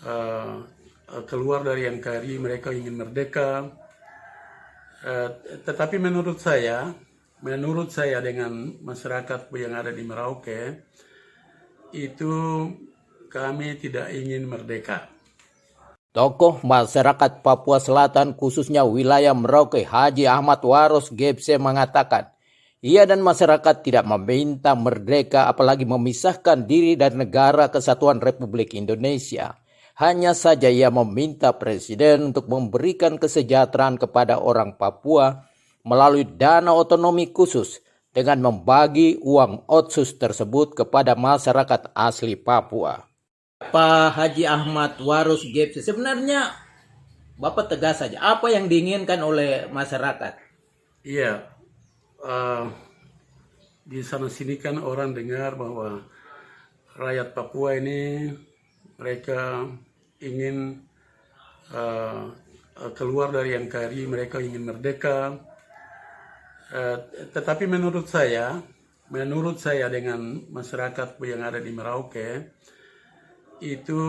eh, keluar dari NKRI, mereka ingin merdeka. Tetapi menurut saya dengan masyarakat yang ada di Merauke, itu kami tidak ingin merdeka. Tokoh masyarakat Papua Selatan khususnya wilayah Merauke Haji Ahmad Waros Gebse mengatakan, ia dan masyarakat tidak meminta merdeka apalagi memisahkan diri dari Negara Kesatuan Republik Indonesia. Hanya saja ia meminta Presiden untuk memberikan kesejahteraan kepada orang Papua melalui dana otonomi khusus dengan membagi uang otsus tersebut kepada masyarakat asli Papua. Pak Haji Ahmad Waros Gebse, sebenarnya Bapak tegas saja, apa yang diinginkan oleh masyarakat? Iya, di sana sini kan orang dengar bahwa rakyat Papua ini mereka ingin keluar dari NKRI, mereka ingin merdeka. Tetapi menurut saya dengan masyarakat yang ada di Merauke, itu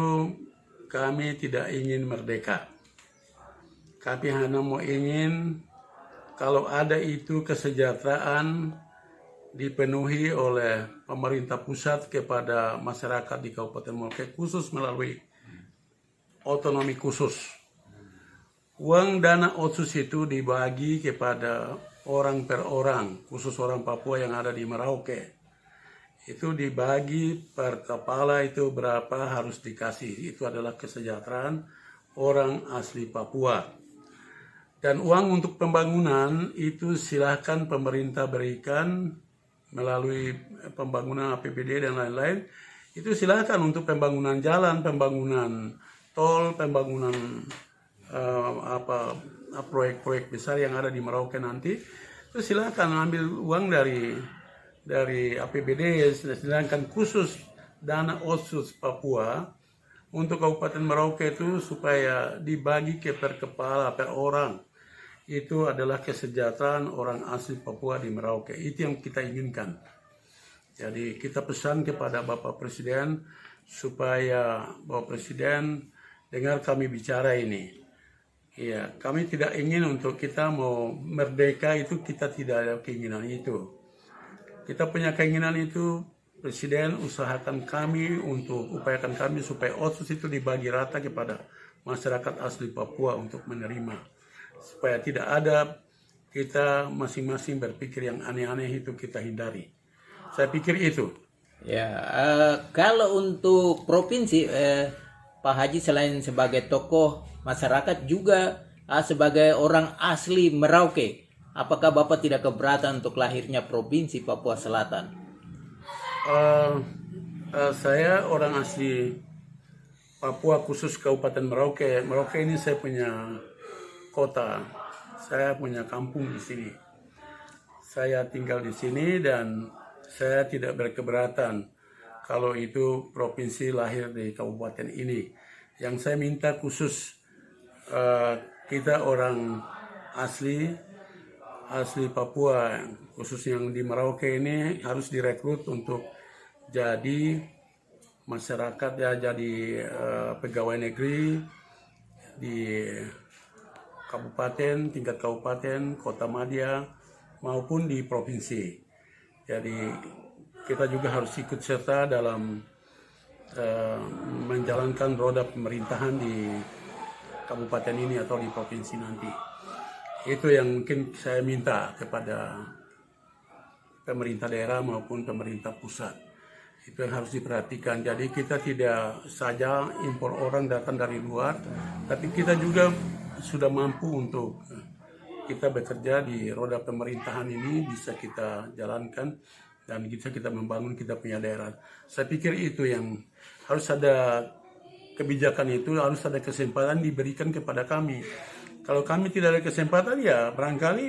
kami tidak ingin merdeka. Kami hanya mau ingin kalau ada itu kesejahteraan dipenuhi oleh pemerintah pusat kepada masyarakat di Kabupaten Merauke, khusus melalui otonomi khusus. Uang dana otsus itu dibagi kepada orang per orang, khusus orang Papua yang ada di Merauke. Itu dibagi per kepala, itu berapa harus dikasih. Itu adalah kesejahteraan orang asli Papua. Dan uang untuk pembangunan itu silahkan pemerintah berikan melalui pembangunan APBD dan lain-lain. Itu silahkan untuk pembangunan jalan, pembangunan tol, pembangunan proyek-proyek besar yang ada di Merauke nanti. Itu silahkan ambil uang dari APBD, sedangkan khusus dana otsus Papua untuk Kabupaten Merauke itu supaya dibagi per kepala, per orang. Itu adalah kesejahteraan orang asli Papua di Merauke. Itu yang kita inginkan. Jadi kita pesan kepada Bapak Presiden supaya Bapak Presiden dengar kami bicara ini. Ya, kami tidak ingin untuk kita mau merdeka, itu kita tidak ada keinginan itu. Kita punya keinginan itu, Presiden usahakan kami untuk upayakan kami supaya otsus itu dibagi rata kepada masyarakat asli Papua untuk menerima. Supaya tidak ada kita masing-masing berpikir yang aneh-aneh, itu kita hindari. Saya pikir itu. Ya, kalau untuk provinsi, Pak Haji selain sebagai tokoh masyarakat juga sebagai orang asli Merauke, apakah Bapak tidak keberatan untuk lahirnya Provinsi Papua Selatan? Saya orang asli Papua, khusus Kabupaten Merauke. Merauke ini saya punya kota, saya punya kampung di sini. Saya tinggal di sini dan saya tidak berkeberatan kalau itu provinsi lahir di kabupaten ini. Yang saya minta khusus kita orang asli Papua, khusus yang di Merauke ini harus direkrut untuk jadi masyarakat, ya, jadi pegawai negeri di kabupaten, tingkat kabupaten, kota madya maupun di provinsi. Jadi kita juga harus ikut serta dalam menjalankan roda pemerintahan di kabupaten ini atau di provinsi nanti. Itu yang mungkin saya minta kepada pemerintah daerah maupun pemerintah pusat. Itu yang harus diperhatikan. Jadi kita tidak saja impor orang datang dari luar, tapi kita juga sudah mampu untuk kita bekerja di roda pemerintahan ini, bisa kita jalankan dan bisa kita membangun kita punya daerah. Saya pikir itu yang harus ada, kebijakan itu harus ada kesempatan diberikan kepada kami. Kalau kami tidak ada kesempatan, ya barangkali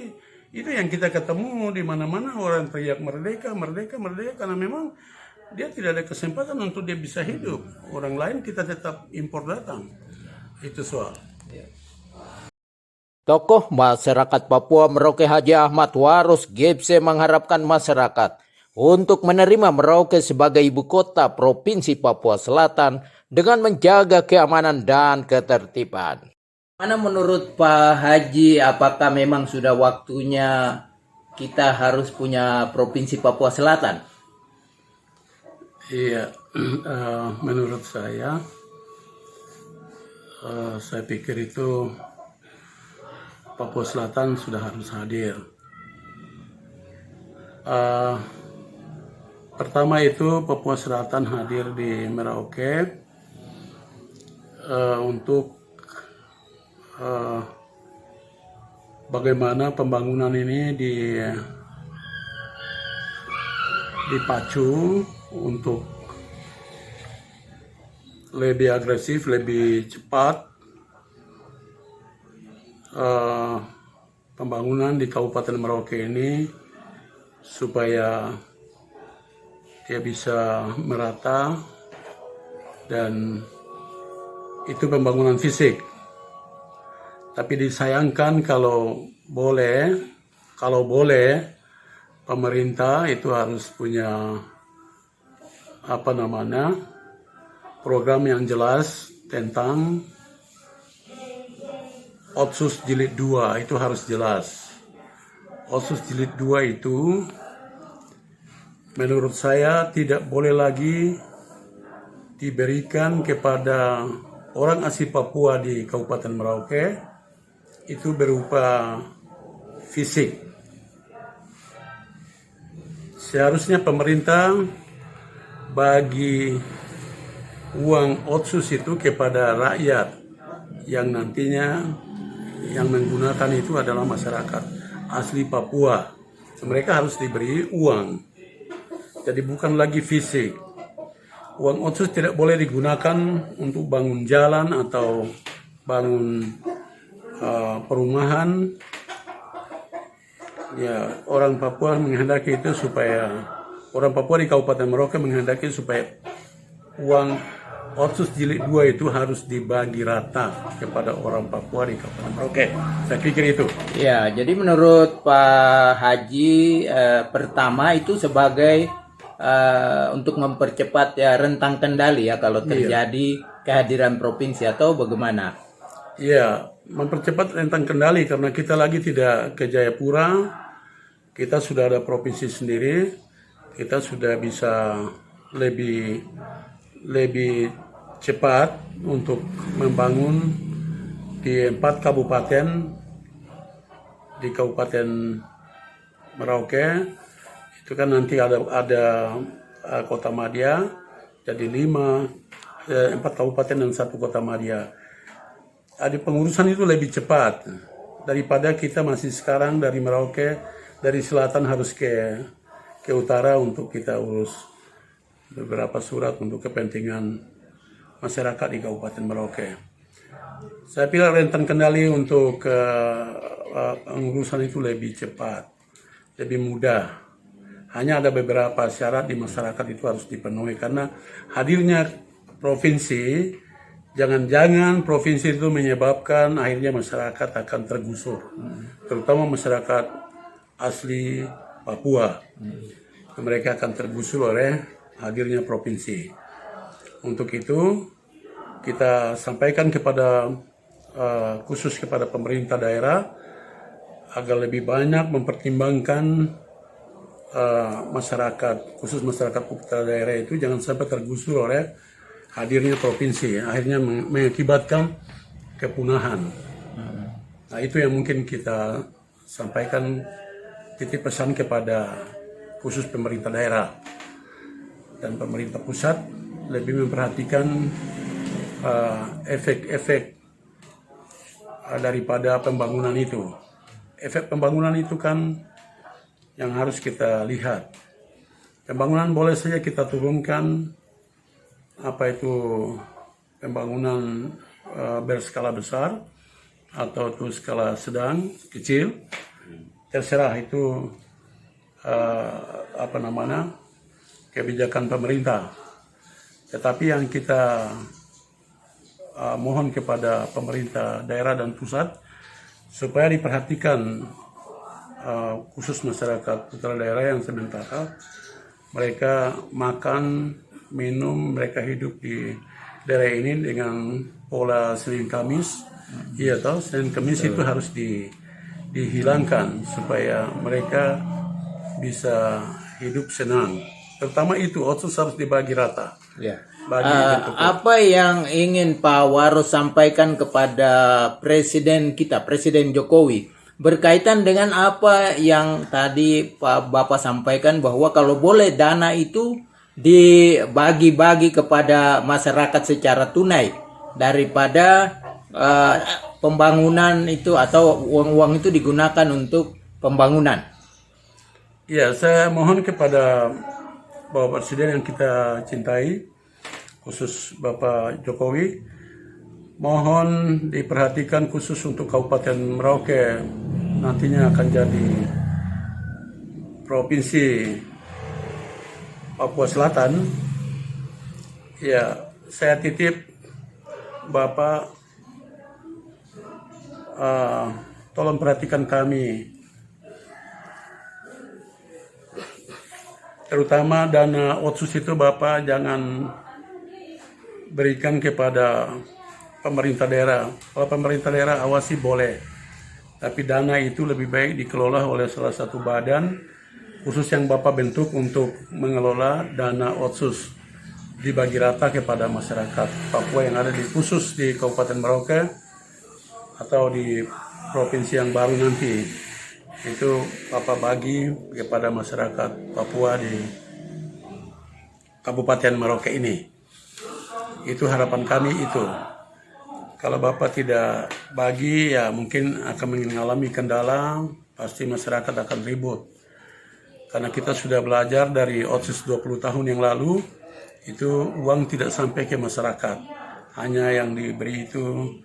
itu yang kita ketemu di mana-mana orang teriak merdeka, merdeka, merdeka, karena memang dia tidak ada kesempatan untuk dia bisa hidup. Orang lain kita tetap impor datang. Itu soal. Tokoh masyarakat Papua Merauke Haji Ahmad Waros Gebse mengharapkan masyarakat untuk menerima Merauke sebagai ibu kota Provinsi Papua Selatan dengan menjaga keamanan dan ketertiban. Mana menurut Pak Haji, apakah memang sudah waktunya kita harus punya Provinsi Papua Selatan? Iya, menurut saya pikir itu Papua Selatan sudah harus hadir. Pertama itu Papua Selatan hadir di Merauke untuk bagaimana pembangunan ini dipacu untuk lebih agresif, lebih cepat. Pembangunan di Kabupaten Merauke ini supaya dia bisa merata, dan itu pembangunan fisik. Tapi disayangkan kalau boleh pemerintah itu harus punya program yang jelas tentang Otsus Jilid 2, itu harus jelas. Otsus Jilid 2 itu menurut saya tidak boleh lagi diberikan kepada orang asli Papua di Kabupaten Merauke itu berupa fisik. Seharusnya pemerintah bagi uang otsus itu kepada rakyat yang nantinya yang menggunakan itu adalah masyarakat asli Papua. Mereka harus diberi uang. Jadi bukan lagi fisik. Uang otsus tidak boleh digunakan untuk bangun jalan atau bangun perumahan. Ya, orang Papua menghendaki itu supaya orang Papua di Kabupaten Merauke menghendaki supaya uang Otsus Jilid 2 itu harus dibagi rata kepada orang Papua di Kabupaten Merauke. Saya pikir itu. Ya, jadi menurut Pak Haji, pertama itu sebagai untuk mempercepat ya rentang kendali ya kalau terjadi kehadiran provinsi, atau bagaimana? Iya, mempercepat rentang kendali karena kita lagi tidak ke Jayapura, kita sudah ada provinsi sendiri, kita sudah bisa lebih cepat untuk membangun di 4 kabupaten di Kabupaten Merauke. Itu kan nanti ada Kota Madya, jadi 4 kabupaten dan 1 Kota Madya. Ada pengurusan itu lebih cepat daripada kita masih sekarang dari Merauke, dari selatan harus ke utara untuk kita urus beberapa surat untuk kepentingan masyarakat di Kabupaten Merauke. Saya pikir rentang kendali untuk pengurusan itu lebih cepat, lebih mudah. Hanya ada beberapa syarat di masyarakat itu harus dipenuhi karena hadirnya provinsi, jangan-jangan provinsi itu menyebabkan akhirnya masyarakat akan tergusur, terutama masyarakat asli Papua. Mereka akan tergusur oleh hadirnya provinsi. Untuk itu kita sampaikan khusus kepada pemerintah daerah agar lebih banyak mempertimbangkan masyarakat, khusus masyarakat putra daerah itu jangan sampai tergusur oleh hadirnya provinsi, akhirnya mengakibatkan kepunahan. Nah, itu yang mungkin kita sampaikan, titip pesan kepada khusus pemerintah daerah dan pemerintah pusat lebih memperhatikan efek-efek daripada pembangunan itu. Efek pembangunan itu kan yang harus kita lihat. Pembangunan boleh saja kita turunkan, apa itu pembangunan berskala besar atau itu skala sedang, kecil, terserah itu kebijakan pemerintah. Tetapi yang kita mohon kepada pemerintah daerah dan pusat supaya diperhatikan khusus masyarakat putra daerah yang sementara mereka makan, minum, mereka hidup di daerah ini dengan pola Senin Kamis. Iya tahu Senin Kamis itu harus dihilangkan supaya mereka bisa hidup senang. Terutama itu otsus harus dibagi rata. Ya. Bagi Apa yang ingin Pak Waros sampaikan kepada Presiden kita, Presiden Jokowi, berkaitan dengan apa yang tadi Bapak sampaikan bahwa kalau boleh dana itu dibagi-bagi kepada masyarakat secara tunai daripada pembangunan itu atau uang-uang itu digunakan untuk pembangunan. Ya, saya mohon kepada Bapak Presiden yang kita cintai, khusus Bapak Jokowi, mohon diperhatikan khusus untuk Kabupaten Merauke nantinya akan jadi Provinsi Papua Selatan. Ya, saya titip Bapak, tolong perhatikan kami, terutama dana otsus itu Bapak jangan berikan kepada pemerintah daerah. Kalau pemerintah daerah awasi boleh, tapi dana itu lebih baik dikelola oleh salah satu badan khusus yang Bapak bentuk untuk mengelola dana otsus, dibagi rata kepada masyarakat Papua yang ada di khusus di Kabupaten Merauke atau di provinsi yang baru nanti. Itu Bapak bagi kepada masyarakat Papua di Kabupaten Merauke ini. Itu harapan kami itu. Kalau Bapak tidak bagi, ya mungkin akan mengalami kendala, pasti masyarakat akan ribut. Karena kita sudah belajar dari otsus 20 tahun yang lalu, itu uang tidak sampai ke masyarakat. Hanya yang diberi itu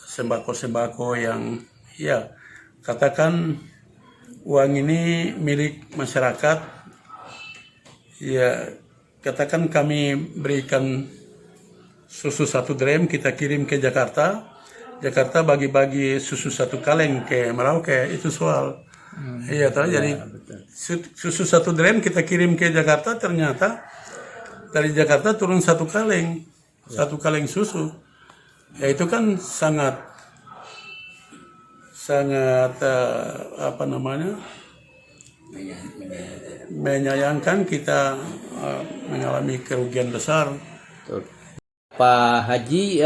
sembako-sembako yang, ya katakan uang ini milik masyarakat, ya katakan kami berikan susu 1 dram, kita kirim ke Jakarta, Jakarta bagi-bagi susu 1 kaleng ke Merauke, itu soal. Iya tahu, jadi susu 1 dram kita kirim ke Jakarta, ternyata dari Jakarta turun 1 kaleng, 1 kaleng susu. Ya itu kan sangat menyayangkan, kita mengalami kerugian besar. Pak Haji,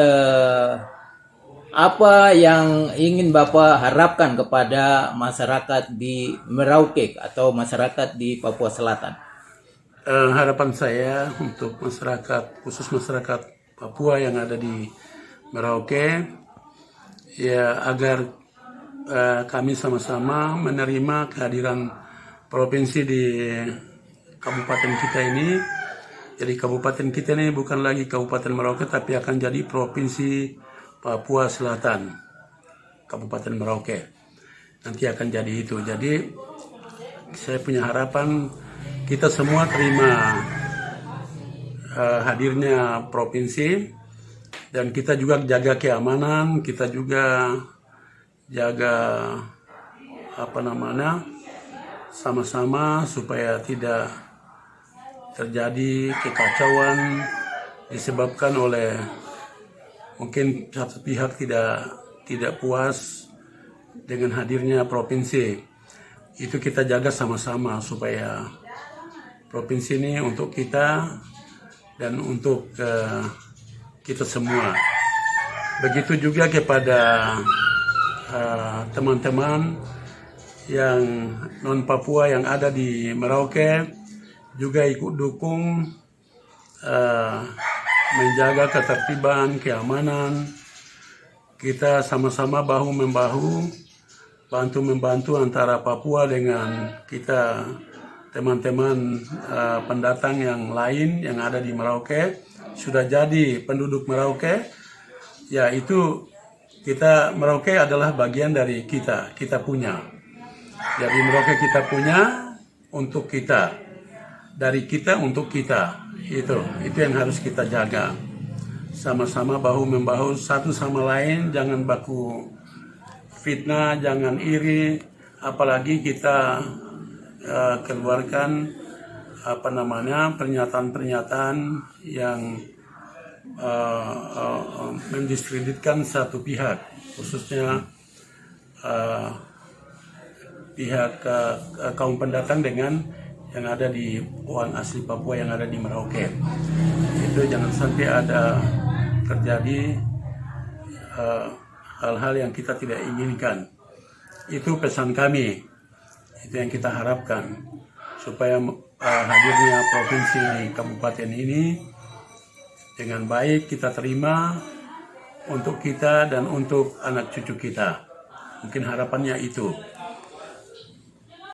apa yang ingin Bapak harapkan kepada masyarakat di Merauke atau masyarakat di Papua Selatan? Harapan saya untuk masyarakat, khusus masyarakat Papua yang ada di Merauke, ya agar kami sama-sama menerima kehadiran provinsi di kabupaten kita ini. Jadi kabupaten kita ini bukan lagi Kabupaten Merauke, tapi akan jadi Provinsi Papua Selatan, Kabupaten Merauke. Nanti akan jadi itu. Jadi saya punya harapan kita semua terima hadirnya provinsi, dan kita juga jaga keamanan, kita juga jaga sama-sama supaya tidak terjadi kekacauan disebabkan oleh mungkin satu pihak tidak puas dengan hadirnya provinsi. Itu kita jaga sama-sama supaya provinsi ini untuk kita dan untuk kita semua. Begitu juga kepada teman-teman yang non Papua yang ada di Merauke, juga ikut dukung menjaga ketertiban, keamanan. Kita sama-sama bahu-membahu, bantu-membantu antara Papua dengan kita teman-teman pendatang yang lain yang ada di Merauke, sudah jadi penduduk Merauke. Ya itu kita, Merauke adalah bagian dari kita punya. Jadi Merauke kita punya untuk kita, dari kita untuk kita. Itu yang harus kita jaga. Sama-sama bahu-membahu satu sama lain, jangan baku fitnah, jangan iri, apalagi kita keluarkan pernyataan-pernyataan yang mendiskreditkan satu pihak, khususnya pihak kaum pendatang dengan yang ada di orang asli Papua yang ada di Merauke. Itu jangan sampai ada terjadi hal-hal yang kita tidak inginkan. Itu pesan kami, itu yang kita harapkan, supaya hadirnya provinsi di kabupaten ini dengan baik kita terima untuk kita dan untuk anak cucu kita. Mungkin harapannya itu.